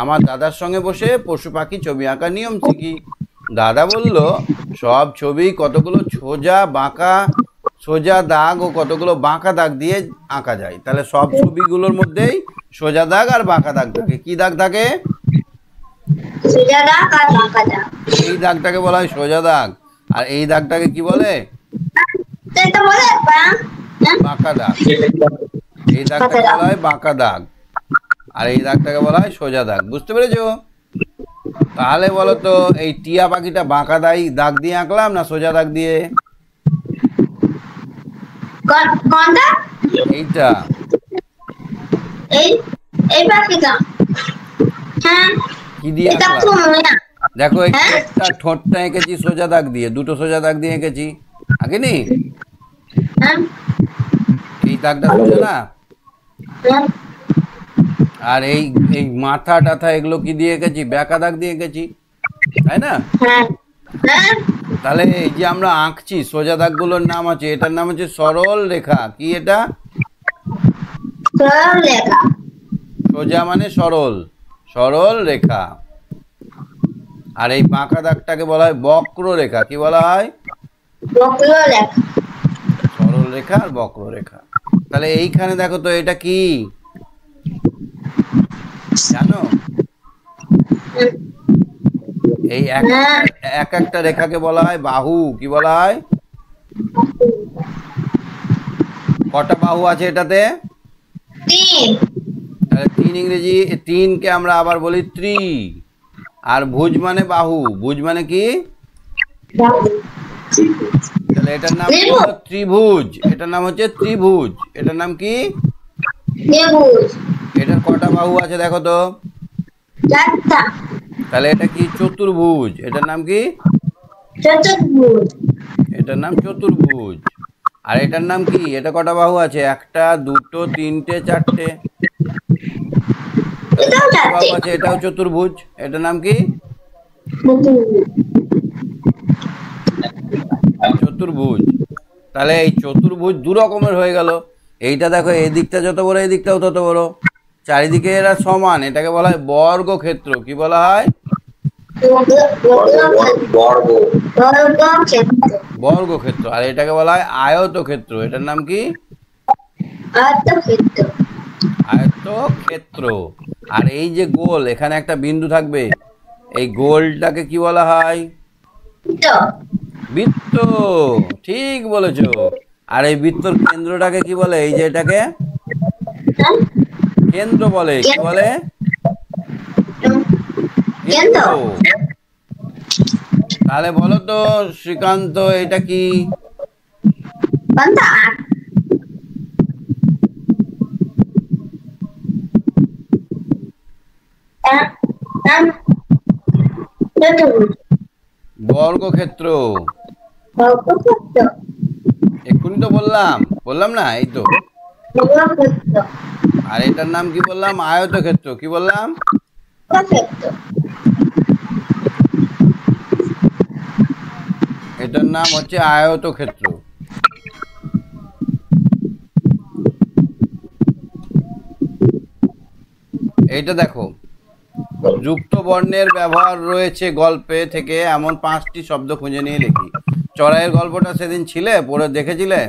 আমার দাদার সঙ্গে বসে পশু পাখি ছবি আঁকার নিয়ম শিখি। দাদা বলল সব ছবি কতগুলো সোজা দাগ ও কতগুলো বাঁকা দাগ দিয়ে আঁকা যায়। তাহলে সব ছবিগুলোর মধ্যেই সোজা দাগ আর বাঁকা দাগ থাকে। কি দাগ থাকে? সোজা দাগ আর বাঁকা দাগ। এই দাগটাকে বলা হয় সোজা দাগ, আর এই দাগটাকে কি বলে? এটা বলে বাঁকা দাগ। এই দাগটাকে বলা হয় বাঁকা দাগ, আর এই দাগটাকে বলা হয় সোজা দাগ। বুঝতে পেরেছো? তাহলে বলো তো এই টিয়া পাখিটা বাঁকা দাগ দিয়ে আঁকলাম না সোজা দাগ দিয়ে? কোনটা? এইটা। এই পাখিটা। হ্যাঁ, কি দিয়ে এটা আঁকলাম? তো মনে না। দেখো এই ঠোঁটটা এঁকেছি সোজা দাগ দিয়ে, দুটো সোজা দাগ দিয়ে এঁকেছি, আঁকেনি? হ্যাঁ, এই দাগটা সোজা না? হ্যাঁ, আর এই এই মাথা টাথা এগুলো কি দিয়ে এঁকেছি? বাঁকা দাগ দিয়ে এঁকেছি, তাই না? হ্যাঁ, হ্যাঁ। তাহলে এই যে আমরা আঁকছি সোজা দাগগুলোর নাম আছে, এটার নাম হচ্ছে সরল রেখা। কি এটা? সরল রেখা। সোজা মানে সরল, সরল রেখা। আর এই বাঁকা দাগটাকে বলা হয় বক্র রেখা। কি বলা হয়? বক্র রেখা। সরল রেখা আর বক্র রেখা। তাহলে এইখানে দেখো তো এটা কি জানো? এই এক একটা রেখাকে বলা হয় বাহু। কি বলা হয়? কটা বাহু আছে এটাতে? 3। তাহলে 3 ইংরেজি 3কে আমরা আবার বলি ত্রি। আর ভুজ মানে বাহু। ভুজ মানে কি? তাহলে এটার নাম হলো ত্রিভুজ। এটার নাম হচ্ছে ত্রিভুজ। এটার নাম কি? ত্রিভুজ। এটার কটা বাহু আছে দেখো তো? 4টা। তাহলে এটা কি? চতুর্ভুজ। এটার নাম কি? চতুর্ভুজ। এটার নাম চতুর্ভুজ। আর এটার নাম কি? এটা কটা বাহু আছে? 1টা 2টো 3টে 4টে বাহু আছে। এটাও চতুর্ভুজ। এটার নাম কি? চতুর্ভুজ। তাহলে এই চতুর্ভুজ দু রকমের হয়ে গেল। এইটা দেখো এই দিকটা যত বড় এই দিকটাও তত বড়, চারিদিকে এরা সমান। এটাকে বলা হয় বর্গক্ষেত্র। কি বলা হয়? বর্গক্ষেত্র। আর এটাকে বলা হয় আয়তক্ষেত্র। এটার নাম কি? আয়তক্ষেত্র। আর এই যে গোল, এখানে একটা বিন্দু থাকবে, এই গোলটাকে কি বলা হয়? বৃত্ত। ঠিক বলেছো। আর এই বৃত্তর কেন্দ্রটাকে কি বলে? এই যে এটাকে কেন্দ্র বলে। কি বলে? কেন্দ্র। তাহলে বলো তো শ্রীকান্ত, এটা কি? বর্গক্ষেত্র। এক্ষুনি তো বললাম না? এই তো। আর এটার নাম কি বললাম? আয়তক্ষেত্র। কি বললাম? এটার নাম হচ্ছে আয়তক্ষেত্র। এইটা দেখো, যুক্ত বর্ণের ব্যবহার রয়েছে গল্পে থেকে এমন 5টি শব্দ খুঁজে নিয়ে লিখি। চড়াইয়ের গল্পটা সেদিন ছিলে, পড়ে দেখেছিলে?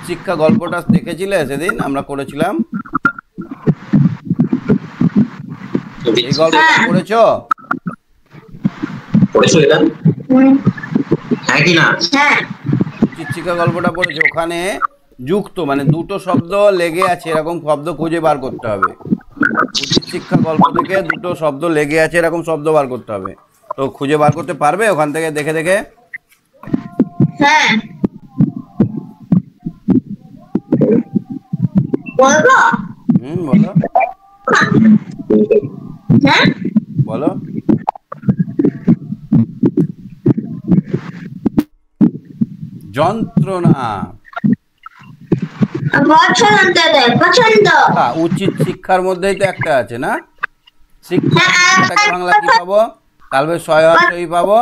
শিক্ষা গল্পটা দেখেছিলে সেদিন আমরা করেছিলাম? এই গল্পটা পড়েছো? এটা? হ্যাঁ কি না? শিক্ষা গল্পটা পড়েছো? ওখানে যুক্ত মানে দুটো শব্দ লেগে আছে এরকম শব্দ খুঁজে বার করতে হবে। উচিত শিক্ষা গল্প থেকে দুটো শব্দ লেগে আছে এরকম শব্দ বার করতে হবে। তো খুঁজে বার করতে পারবে ওখান থেকে দেখে দেখে? হ্যাঁ। বলবো? বলো। হ্যাঁ বলো। যন্ত্রণা। পছন্দ। উচিত শিক্ষার মধ্যেই তো একটা আছে না? শিক্ষাটাকে বাংলা কি পাবো? তাহলে সহায়ক পাবো।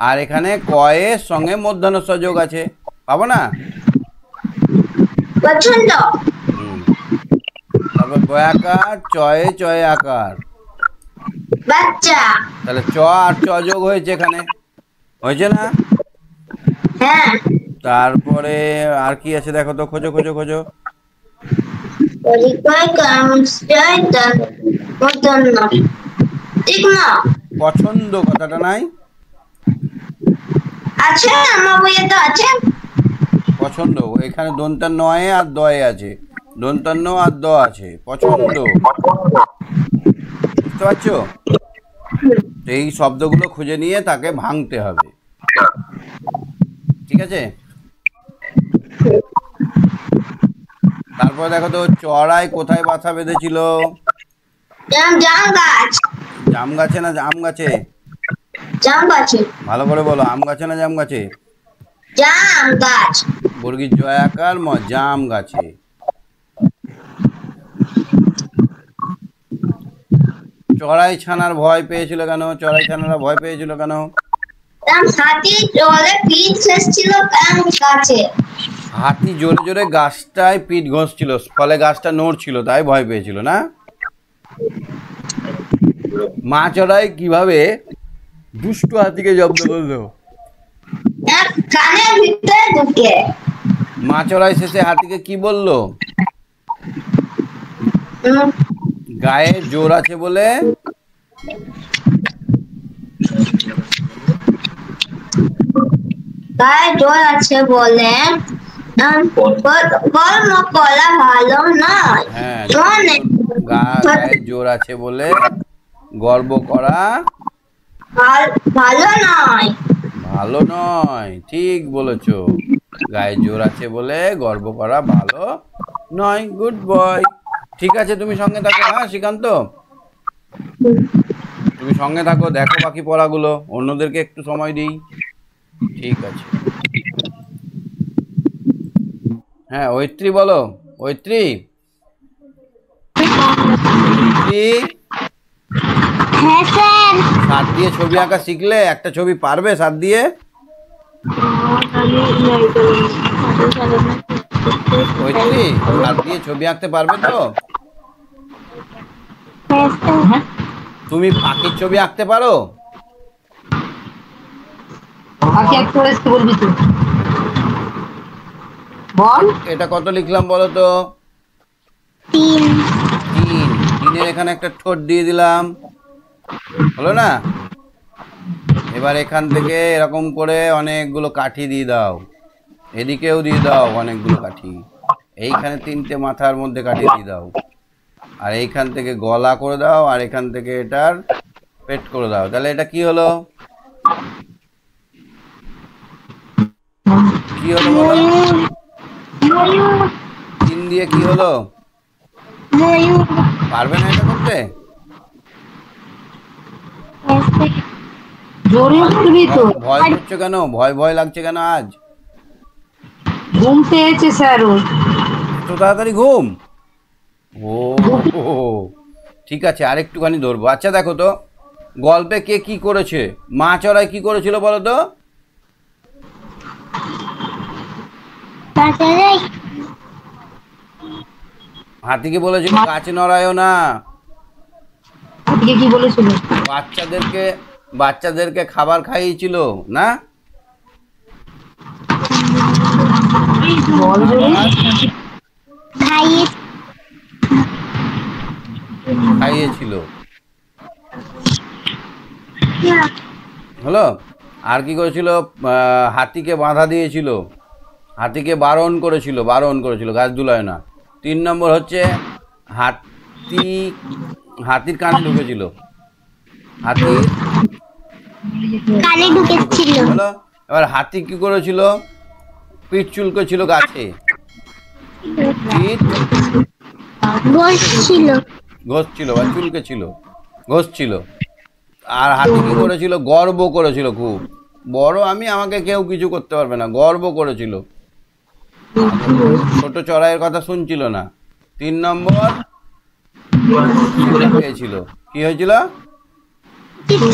আর এখানে কয়ের সঙ্গে মূর্ধন্য ষ যোগ আছে, পাবো না? পছন্দ। তারপর বয়াকার, চয়ে চয়ে আকার, বাচ্চা। তাহলে চ আর চ যোগ হয়েছে এখানে, হয়েছে না? হ্যাঁ। তারপরে আর কি আছে দেখো তো, খোঁজো খোঁজো খোঁজো। পরিচয় কর্মচারী মতন্য ঠিক না? পছন্দ কথাটা নাই? আছে আমার বইয়ে তো আছে। পছন্দ এখানে দন্তার নয়ে আর দয়ে আছে, দন্তার ন আর দ আছে, পছন্দ। বুঝতে পারছো? তো এই শব্দগুলো খুঁজে নিয়ে তাকে ভাঙতে হবে, ঠিক আছে? তারপর দেখো তো, চড়াই কোথায় বাসা বেঁধেছিল? জাম গাছ। জাম গাছে না আম গাছে? জাম গাছে। ভালো করে বলো, আম গাছে না জাম গাছে? জাম গাছ। বর্গীর জয়াকার ম, জাম গাছে। চড়াই ছানার ভয় পেয়েছিল কেন? চড়াই ছানারা ভয় পেয়েছিল কেন? হাতি জলে পিঠ ছিল গাছে। হাতি জোরে জোরে গাছটায় পিঠ ঘষছিল, ফলে গাছটা নড়ছিল, তাই ভয় পেয়েছিল না? মা চড়াই কিভাবে দুষ্টু হাতিকে জব্দ করলো? কানের ভিতরে ঢুকে। মা চড়াই শেষে হাতিকে কি বললো? গায়ে জোর আছে বলে গায়ে জোর আছে বলে কর্ম করা ভালো নয়। হ্যাঁ, গায়ে জোর আছে বলে গর্ব করা ভালো নয়। ভালো নয়, ঠিক বলেছো। গায়ে জোর আছে বলে গর্ব করা ভালো নয়। Good boy. ঠিক আছে, তুমি সঙ্গে থাকো। হ্যাঁ শ্রীকান্ত, তুমি সঙ্গে থাকো, দেখো বাকি পড়াগুলো, অন্যদেরকে একটু সময় দিই। ঠিক আছে। হ্যাঁ ঐত্রী বলো, ঐত্রী। হ্যাঁ স্যার। সাত দিয়ে ছবি আঁকা শিখলে? একটা ছবি পারবে সাত দিয়ে? ঐত্রী, সাত দিয়ে ছবি আঁকতে পারবে তো? তুমি পাখির ছবি আঁকতে পারো? এটা কত লিখলাম বলো তো? 3। তিনের এখানে একটা ঠোঁট দিয়ে দিলাম, হলো না? এবার এখান থেকে এরকম করে অনেকগুলো কাঠি দিয়ে দাও, এদিকেও দিয়ে দাও অনেকগুলো কাঠি, এইখানে 3টে মাথার মধ্যে কাঠি দিয়ে দাও, আর এইখান থেকে গলা করে দাও, আর এখান থেকে এটার পেট করে দাও। তাহলে এটা কি হলো? কি হলো বলো? 3 দিয়ে কি হলো? পারবে না এটা করতে? ভয় করছো কেন? ভয় ভয় লাগছে কেন আজ? ঘুম পেয়েছে স্যার, এত তাড়াতাড়ি ঘুম? ও ঠিক আছে, আরেকটুখানি ধরবো। আচ্ছা দেখো তো, গল্পে কে কি করেছে? মা চড়াই কি করেছিল বলো তো? হাতিকে বলেছিল গাছ নড়ায়ও না। কি বলেছিল? বাচ্চাদেরকে খাবার খাইয়েছিল না? খাইয়েছিল, হলো। আর কি করেছিল? হাতিকে বাধা দিয়েছিল, হাতিকে বারণ করেছিল গাছ দুলায় না। 3 নম্বর হচ্ছে হাতির কানে ঢুকেছিল, হাতির কানে ঢুকেছিল। হলো। এবার হাতি কি করেছিল? পিঠ চুলকেছিল গাছে, পিঠ ঘষছিল বা চুলকেছিল, ঘষছিল। আর হাতি কি করেছিল? গর্ব করেছিল খুব, বড় আমি, আমাকে কেউ কিছু করতে পারবে না, গর্ব করেছিল, ছোট চড়াইয়ের কথা শুনছিল না। 3 নম্বর পেয়েছিল, কি হয়েছিল?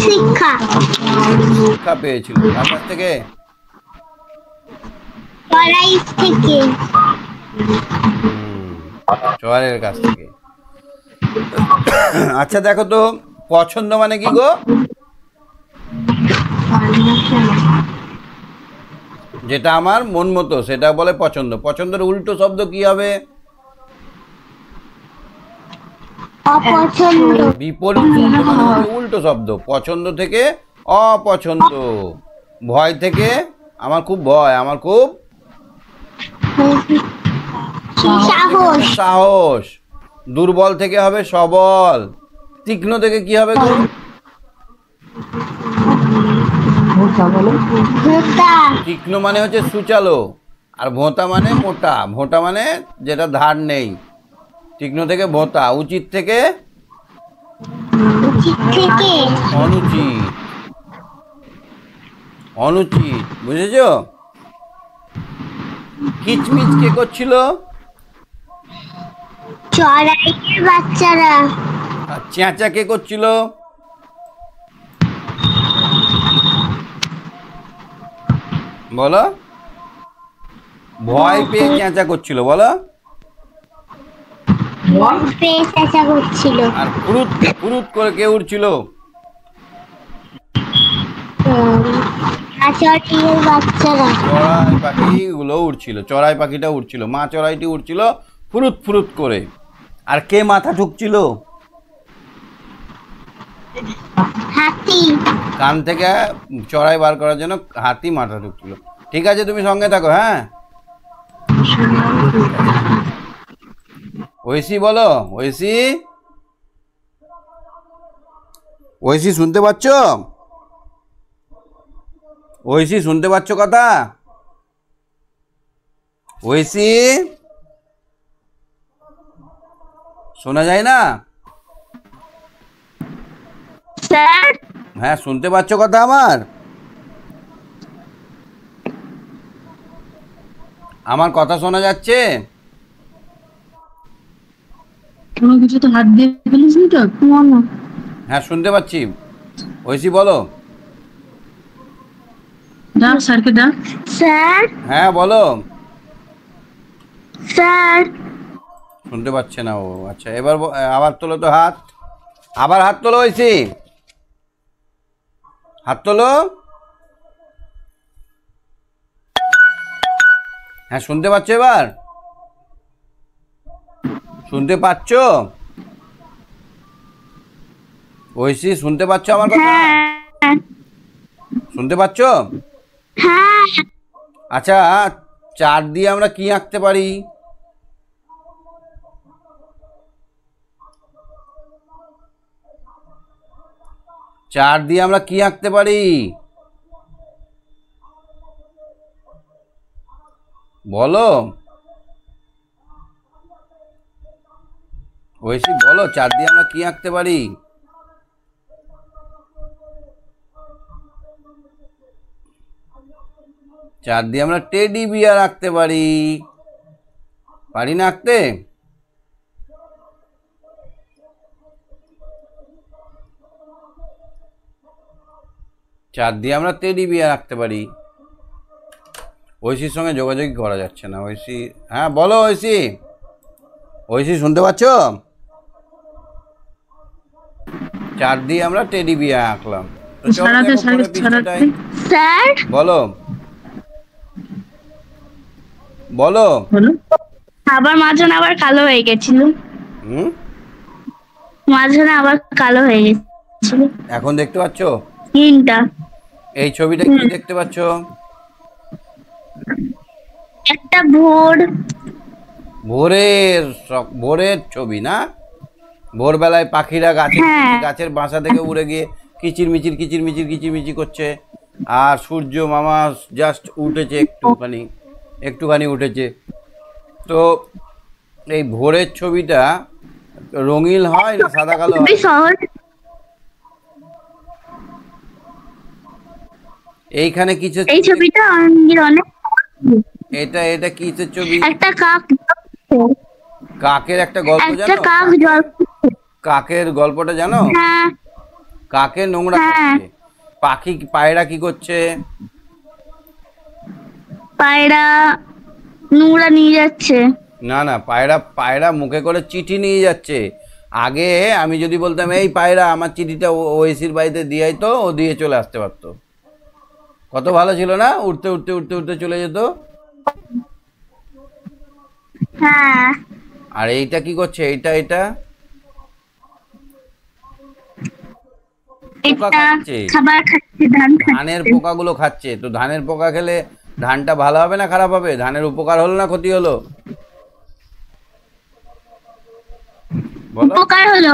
শিক্ষা পেয়েছিল কার কাছ থেকে? চড়াইয়ের কাছ থেকে। আচ্ছা দেখো তো, পছন্দ মানে কি গো? যেটা আমার মন মতো সেটা বলে পছন্দ। পছন্দের উল্টো শব্দ কি হবে? অপছন্দ। বিপরীত শব্দ মানে হচ্ছে উল্টো শব্দ। পছন্দ থেকে অপছন্দ, ভয় থেকে আমার খুব ভয়, আমার খুব সাহস। সাহস, দুর্বল থেকে হবে সবল, তীক্ষ্ণ থেকে কি হবে গো? ভোঁতা। তীক্ষ্ণ মানে হচ্ছে সুচালো, আর ভোঁতা মানে মোটা। ভোঁতা মানে যেটা ধার নেই। তীক্ষ্ণ থেকে ভোঁতা, উচিত থেকে উচিত থেকে অনুচিত। অনুচিত, বুঝেছো? কিচমিচ কে করছিল? চড়াইয়ের বাচ্চারা। আর চেঁচা কে করছিল? বলো। ভয় পেয়ে চেঁচা করছিল, বলো। পেয়ে চেঁচা করছিল। আর ফুরুত ফুরুত করে কে উঠছিল? চড়াইয়ের বাচ্চারা। চড়াই পাখিগুলো উঠছিল, চড়াই পাখিটা উঠছিল, মা চড়াইটি উঠছিল ফুরুত ফুরুত করে। আর কে মাথা ঠুকছিল? হাতি। কান থেকে চড়াই বার করার জন্য হাতি মাথা ঠুকছিল। ঠিক আছে, তুমি সঙ্গে থাকো, হ্যাঁ। ঐশী বলো, ঐশী, ঐশী শুনতে পাচ্ছ? ঐশী শুনতে পাচ্ছ কথা? ঐশী শোনা যায় না? স্যার। হ্যাঁ, শুনতে পাচ্ছ কথা আমার? আমার কথা শোনা যাচ্ছে? কোনো কিছু তো হাত দিয়ে ফেলিস নি তো? হ্যাঁ, শুনতে পাচ্ছি। ঐশী বলো। ডাক স্যারকে ডাক। স্যার। হ্যাঁ বলো। স্যার। শুনতে পাচ্ছে না ও। আচ্ছা, এবার আবার তোলো তো হাত। আবার হাত তোলো ঐশী, হাত তোলো। হ্যাঁ, শুনতে পাচ্ছ এবার? শুনতে পাচ্ছ ঐশী? শুনতে পাচ্ছ আমার কথা? হ্যাঁ। শুনতে পাচ্ছ? হ্যাঁ। আচ্ছা, 4 দিয়ে আমরা কি আঁকতে পারি? চার দিয়ে আমরা কি আঁকতে পারি বলো? ঐশী বলো, 4 দিয়ে আমরা কি আঁকতে পারি? চার দিয়ে আমরা টেডি বিয়ার আঁকতে পারি। পারি না আঁকতে? চার দিয়ে আমরা টেডি বিয়ার আঁকতে পারি। ঐশীর সঙ্গে যোগাযোগই করা যাচ্ছে না। ঐশী, হ্যাঁ বলো ঐশী। ঐশী শুনতে পাচ্ছ? 4 দিয়ে আমরা টেডি বিয়ার আঁকলাম। তো চলো সারাতে দেখো পরের পৃষ্ঠাটায়। স্যার। বলো বলো। আবার মাঝখানে আবার কালো হয়ে গেছিল। হুম, মাঝখানে আবার কালো হয়ে গেছিল। এখন দেখতে পাচ্ছ? তিনটা। এই ছবিটা কি দেখতে পাচ্ছ? একটা ভোর। ভোরের ছবি না? ভোরবেলায় পাখিরা গাছের বাসা থেকে উড়ে গিয়ে কিচিরমিচির কিচিরমিচির কিচিরমিচির করছে, আর সূর্য মামা জাস্ট উঠেছে, একটুখানি উঠেছে। তো এই ভোরের ছবিটা রঙিন হয় না সাদা কালো হয়? সহজ। এইখানে কিসের এই ছবিটা অনেক। এটা কিসের ছবি? একটা কাক। কাকের একটা গল্প জানো? একটা কাক জল। কাকের গল্পটা জানো? হ্যাঁ। কাকে নোংরা করছে, পায়রা কি করছে? পায়রা নোংরা নিয়ে যাচ্ছে। না না, পায়রা মুখে করে চিঠি নিয়ে যাচ্ছে। আগে আমি যদি বলতাম এই পায়রা আমার চিঠিটা ওয়েসির বাড়িতে দিয়াই তো, ও দিয়ে চলে আসতে পারতো। কত ভালো ছিল না, উঠতে উঠতে উঠতে উঠতে চলে যেত। হ্যাঁ আর এইটা কি করছে, এইটা এটা পোকা এটা খাচ্ছে, খাবার খাচ্ছে, ধান ধানের খাচ্ছে। পোকাগুলো খাচ্ছে। তো ধানের পোকা খেলে ধানটা ভালো হবে না খারাপ হবে? ধানের উপকার হলো না ক্ষতি হলো? বলো। উপকার হলো,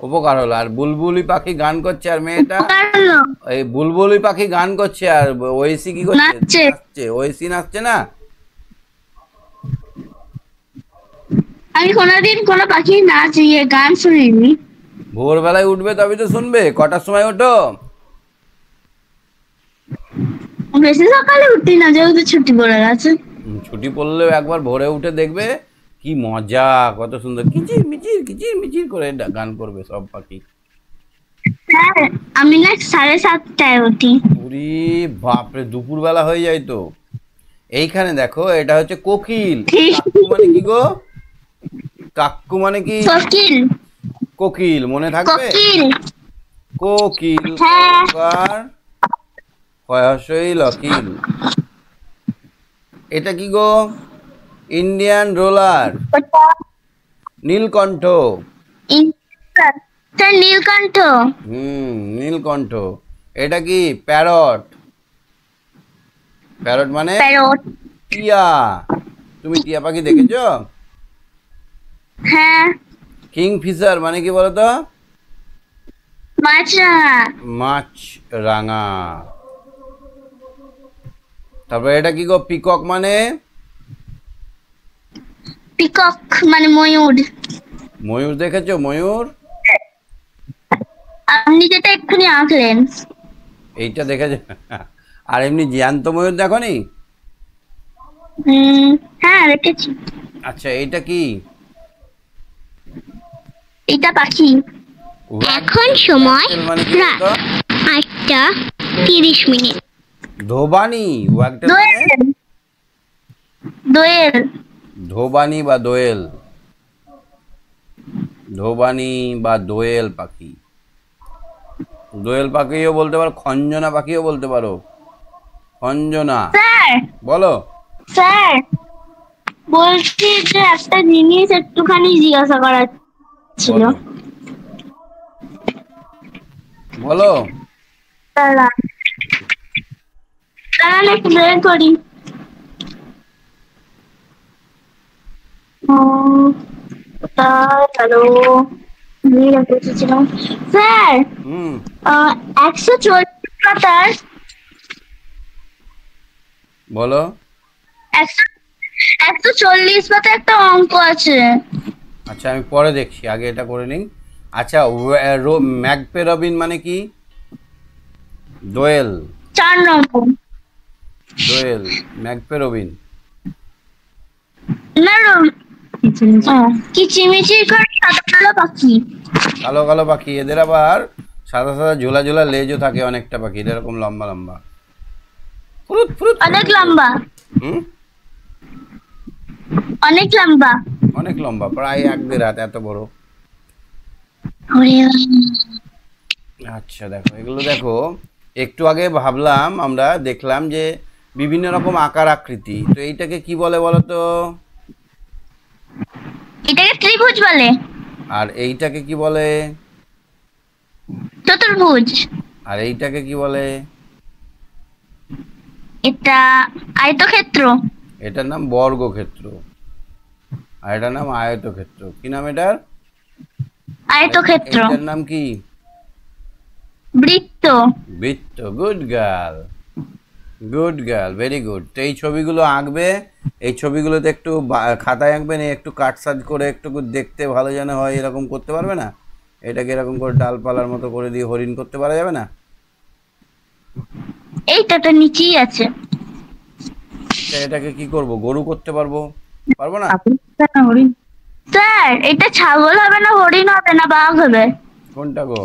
উপকার হলো। আর বুলবুলি পাখি গান করছে, আর মেয়েটা উপকার হলো। এই বুলবুলি পাখি গান করছে, আর ওয়েসি কি করছে? নাচছে। নাচছে। ওয়েসি নাচছে না? আমি কোনোদিন কোনো পাখি নাচ গান শুনিনি। ভোরবেলায় উঠবে তবে তো শুনবে। কটার সময় ওঠো? বেশি সকালে উঠি না, যেহেতু ছুটি পড়ে গেছে। ছুটি পড়লেও একবার ভোরে উঠে দেখবে কি মজা, কত সুন্দর কিচির মিচির কিচির মিচির করে গান করবে সব পাখি। হ্যাঁ আমি না 7:30টায় উঠি। উরি বাপরে, দুপুরবেলা হয়ে যায় তো। এইখানে দেখো, এটা হচ্ছে কোকিল। কাক্কু মানে কি গো? কাক্কু মানে কি? কোকিল। কোকিল মনে থাকবে? কোকিল। কোকিল হ্যাঁ। ওকার হয়সই লকিল। এটা কি গো? ইন্ডিয়ান রোলার, ওটা নীলকণ্ঠ। স্যার নীলকণ্ঠ। নীলকণ্ঠ। এটা কি? প্যারট। প্যারট মানে প্যারট। টিয়া। তুমি টিয়া পাখি দেখেছো? হ্যাঁ। কিংফিশার মানে কি বলো তো? মাছরাঙা। মাছ রাঙা। তারপরে এটা কি গো? পিকক মানে? পিকক মানে ময়ূর। ময়ূর দেখেছো? ময়ূর আপনি যেটা এক্ষুনি আঁকলেন। এইটা দেখেছো? আর এমনি জ্যান্ত ময়ূর দেখোনি? হ্যাঁ দেখেছি। আচ্ছা, এইটা কি? এটা পাখি। এখন সময় মানে কি রাত বলতো? 8:30। ধোবানি। ওয়াগটেল মানে? দোয়েল। দোয়েল। ধোবানি বা দোয়েল। ধোবানি বা দোয়েল পাখি। দোয়েল পাখিও বলতে পারো, খঞ্জনা পাখিও বলতে পারো। খঞ্জনা। স্যার। বলো। স্যার বলছি যে একটা জিনিস একটুখানি জিজ্ঞাসা করার ছিল। বলো। বলো। দাঁড়ান দাঁড়ান একটু বের করি। হ্যালো স্যার, 140 পাতার বলো। 140 পাতা একটা অঙ্ক আছে। আচ্ছা, আমি পরে দেখছি, আগে এটা করে নিই। আচ্ছা, ম্যাকপে রবিন মানে কি? দোয়েল। 4 নম্বর। দোয়েল ম্যাকপে রবিন। না কিচিমিচি করে সাদা কালো পাখি। কালো কালো পাখি। এদের আবার সাদা সাদা ঝোলা ঝোলা লেজও থাকে অনেকটা পাখি, এরকম লম্বা লম্বা, ফুরুত ফুরুত। অনেক লম্বা। হুম, অনেক লম্বা। অনেক লম্বা, প্রায় 1-1.5 হাত এত বড়। আচ্ছা দেখো, এগুলো দেখো। একটু আগে ভাবলাম, আমরা দেখলাম যে বিভিন্ন রকম আকার আকৃতি। তো এইটাকে কি বলে বলো তো? এটাকে ত্রিভুজ বলে। আর এইটাকে কি বলে? চতুর্ভুজ। আর এইটাকে কি বলে? এটা আয়তক্ষেত্র। এটার নাম বর্গক্ষেত্র, আর এটার নাম আয়তক্ষেত্র। কি নাম এটার? আয়তক্ষেত্র। এটার নাম কি? বৃত্ত। বৃত্ত। Good girl, good girl, very good. তো এই ছবিগুলো আঁকবে, এই ছবিগুলোতে একটু খাতায় আঁকবেন, একটু কাটসাজ করে একটু দেখতে ভালো যেন হয়, এরকম করতে পারবে না? এটাকে এরকম করে ডালপালার মতো করে দিয়ে হরিণ করতে পারা যাবে না? এইটা তো নিচেই আছে। এটাকে কি করব? গরু করতে পারবো? পারবো না? স্যার এটা ছাগল হবে না, হরিণ হবে না, বাঘ হবে? কোনটা গো?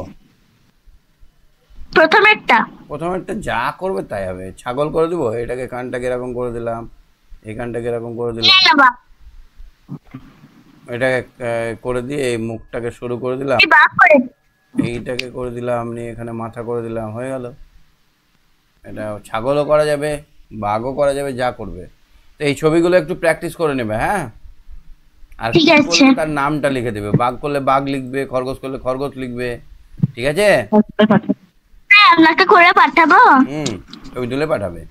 প্রথমেরটা। প্রথমেরটা যা করবে তাই হবে। ছাগল করে দিব। এটাকে কানটাকে এরকম করে দিলাম, এই কানটাকে এরকম করে দিলাম, না বাঘ। এটাকে করে দিয়ে এই মুখটাকে শুরু করে দিলাম, এই বাক করে এইটাকে করে দিলাম, নিয়ে এখানে মাথা করে দিলাম, হয়ে গেল। এটা ছাগলও করা যাবে, বাঘও করা যাবে, যা করবে। তো এই ছবিগুলো একটু প্র্যাকটিস করে নেবে, হ্যাঁ। আর ঠিক কি আছে। করলে তার নামটা লিখে দেবে, বাঘ করলে বাঘ লিখবে, খরগোশ করলে খরগোশ লিখবে, ঠিক আছে? হ্যাঁ আপনাকে করে পাঠাবো। ছবি তুলে পাঠাবে।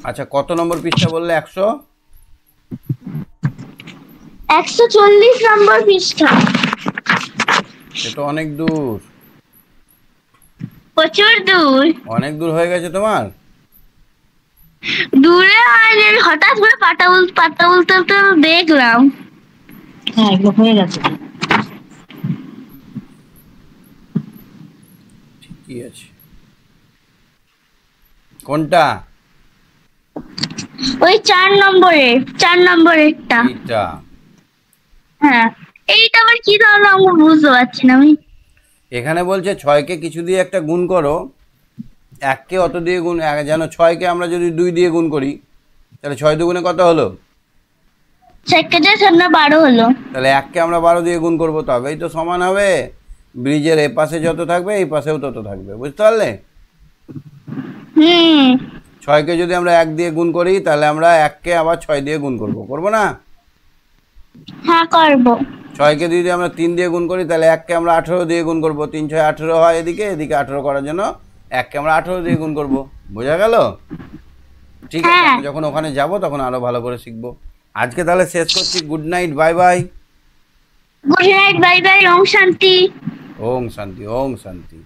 আচ্ছা, কত নম্বর পৃষ্ঠা বললে? 140 নম্বর পৃষ্ঠা। এটা অনেক দূর, প্রচুর দূর। অনেক দূর হয়ে গেছে তোমার। দূরে আর হঠাৎ করে পাতা বলতে দেখলাম। হ্যাঁ এগুলো হয়ে গেছে। ঠিকই আছে। কোনটা? ওই 4 নম্বরেরটা। এইটা। হ্যাঁ এইটা আবার কি ধরনের অঙ্ক বুঝতে পারছি না আমি। এখানে বলছে 6কে কিছু দিয়ে একটা গুণ করো, 1কে অত দিয়ে গুণ, যেন 6কে আমরা যদি 2 দিয়ে গুণ করি, তাহলে 6 দুগুণে কত হলো? সেকেন্ডে সামনে 12 হলো। তাহলে 1কে আমরা 12 দিয়ে গুণ করবো, তবেই তো সমান হবে। ব্রিজের এ পাশে যত থাকবে এই পাশেও তত থাকবে, বুঝতে পারলে? 6কে যদি আমরা 1 দিয়ে গুণ করি, তাহলে আমরা 1কে আবার 6 দিয়ে গুণ করবো না? হ্যাঁ করবো। 6কে যদি আমরা 3 দিয়ে গুণ করি, তাহলে 1কে আমরা 18 দিয়ে গুণ করবো। 3 6 18 হয়, এদিকে 18 করার জন্য 1কে আমরা 18 দিয়ে গুণ করবো। বোঝা গেল? ঠিক আছে, আমি যখন ওখানে যাব তখন আরো ভালো করে শিখবো। আজকে তাহলে শেষ করছি। Good night, bye bye. Good night, bye bye, ওম শান্তি। ওম শান্তি, ওম শান্তি।